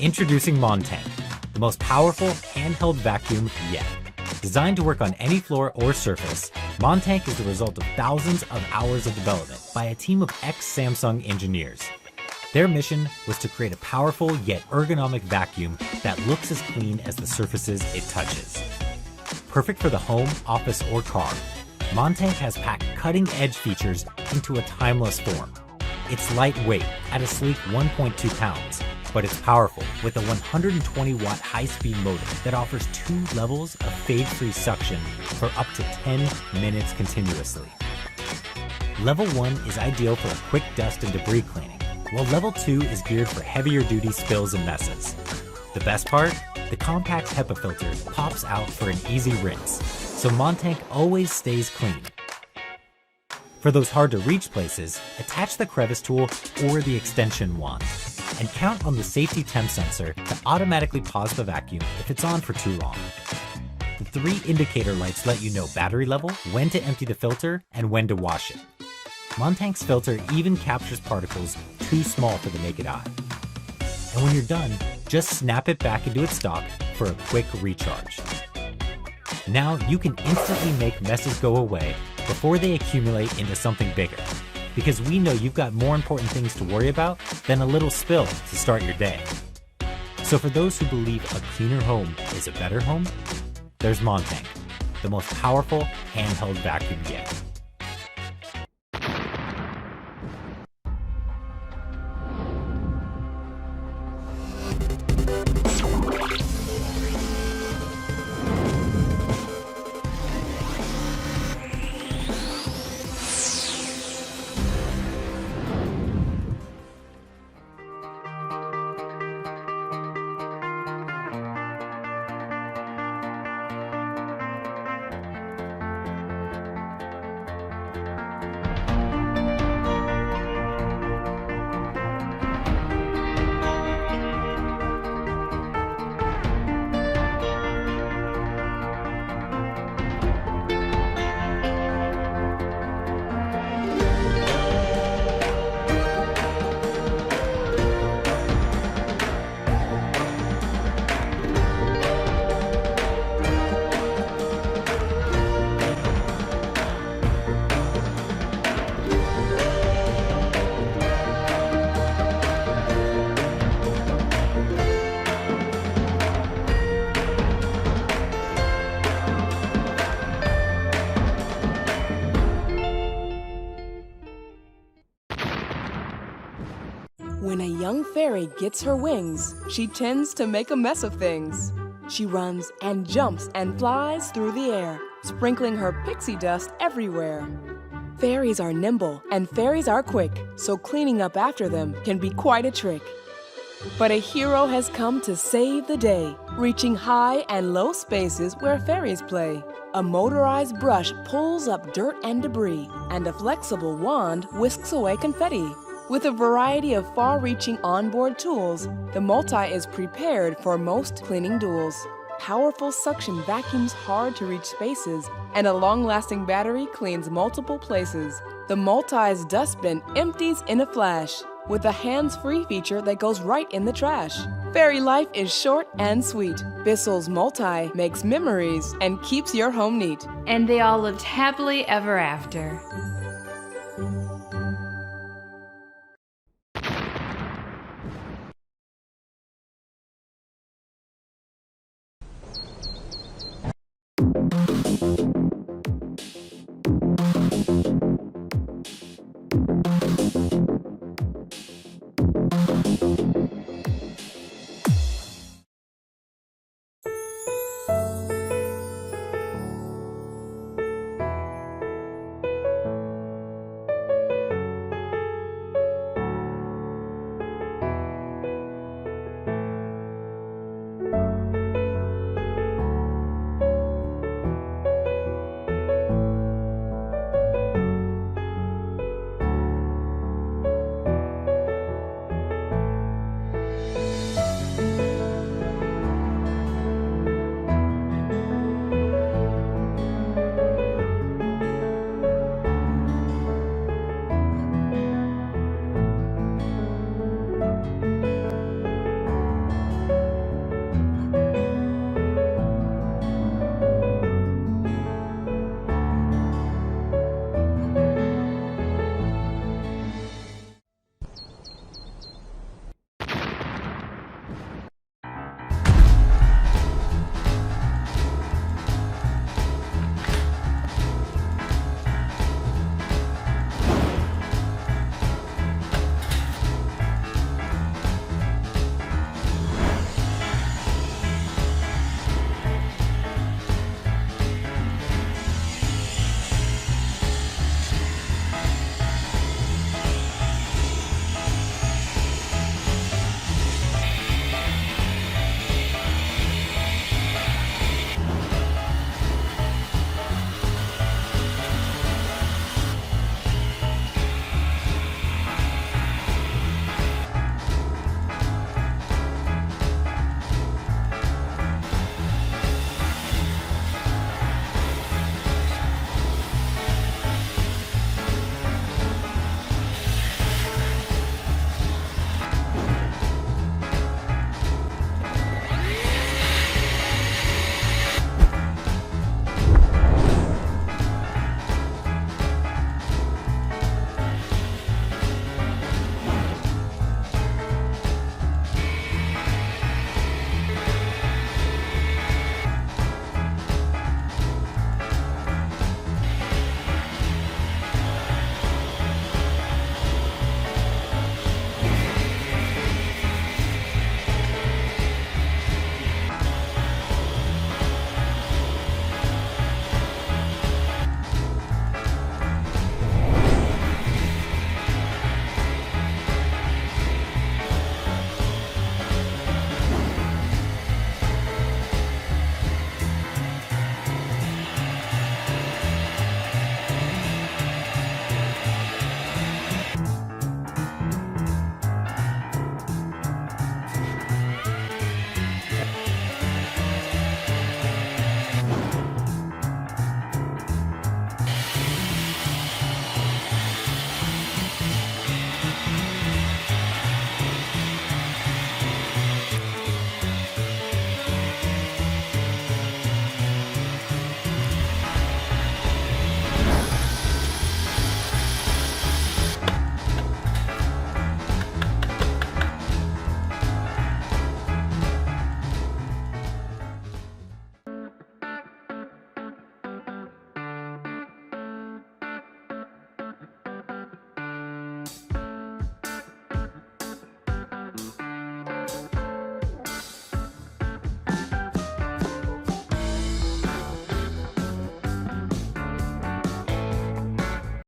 Introducing Montanc, the most powerful handheld vacuum yet. Designed to work on any floor or surface, Montanc is the result of thousands of hours of development by a team of ex-Samsung engineers. Their mission was to create a powerful yet ergonomic vacuum that looks as clean as the surfaces it touches. Perfect for the home, office, or car, Montanc has packed cutting-edge features into a timeless form. It's lightweight at a sleek 1.2 pounds, but it's powerful with a 120-watt high-speed motor that offers 2 levels of fade-free suction for up to 10 minutes continuously. Level 1 is ideal for a quick dust and debris cleaning, while Level 2 is geared for heavier-duty spills and messes. The best part? The compact HEPA filter pops out for an easy rinse, so Montanc always stays clean. For those hard-to-reach places, attach the crevice tool or the extension wand, and count on the safety temp sensor to automatically pause the vacuum if it's on for too long. The 3 indicator lights let you know battery level, when to empty the filter, and when to wash it. Montanc's filter even captures particles too small for the naked eye. And when you're done, just snap it back into its dock for a quick recharge. Now you can instantly make messes go away before they accumulate into something bigger, because we know you've got more important things to worry about than a little spill to start your day. So for those who believe a cleaner home is a better home, there's Montanc, the most powerful handheld vacuum yet. When a young fairy gets her wings, she tends to make a mess of things. She runs and jumps and flies through the air, sprinkling her pixie dust everywhere. Fairies are nimble and fairies are quick, so cleaning up after them can be quite a trick. But a hero has come to save the day, reaching high and low spaces where fairies play. A motorized brush pulls up dirt and debris, and a flexible wand whisks away confetti. With a variety of far-reaching onboard tools, the Multi is prepared for most cleaning duels. Powerful suction vacuums hard-to-reach spaces, and a long-lasting battery cleans multiple places. The Multi's dustbin empties in a flash, with a hands-free feature that goes right in the trash. Fairy life is short and sweet. BISSELL's Multi makes memories and keeps your home neat. And they all lived happily ever after.